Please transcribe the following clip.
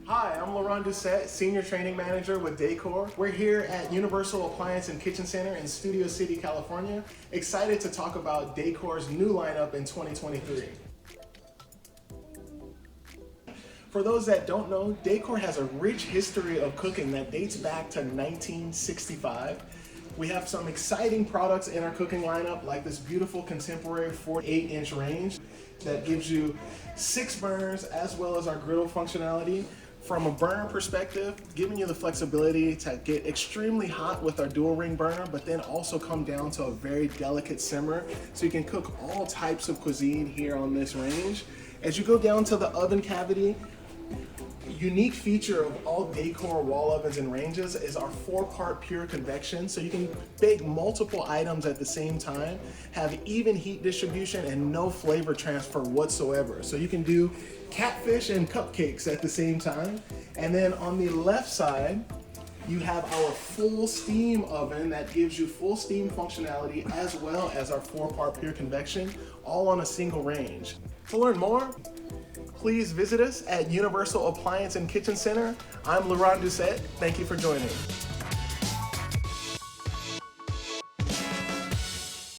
Hi, I'm Laurent Doucette, Senior Training Manager with Dacor. We're here at Universal Appliance and Kitchen Center in Studio City, California. Excited to talk about Dacor's new lineup in 2023. For those that don't know, Dacor has a rich history of cooking that dates back to 1965. We have some exciting products in our cooking lineup, like this beautiful contemporary 48-inch range that gives you 6 burners as well as our griddle functionality. From a burner perspective, giving you the flexibility to get extremely hot with our dual ring burner, but then also come down to a very delicate simmer, so you can cook all types of cuisine here on this range. As you go down to the oven cavity, unique feature of all Dacor wall ovens and ranges is our 4-part pure convection, so you can bake multiple items at the same time, have even heat distribution and no flavor transfer whatsoever. So you can do catfish and cupcakes at the same time. And then on the left side, you have our full steam oven that gives you full steam functionality as well as our 4-part pure convection, all on a single range. To learn more, please visit us at Universal Appliance and Kitchen Center. I'm Laurent Doucette. Thank you for joining.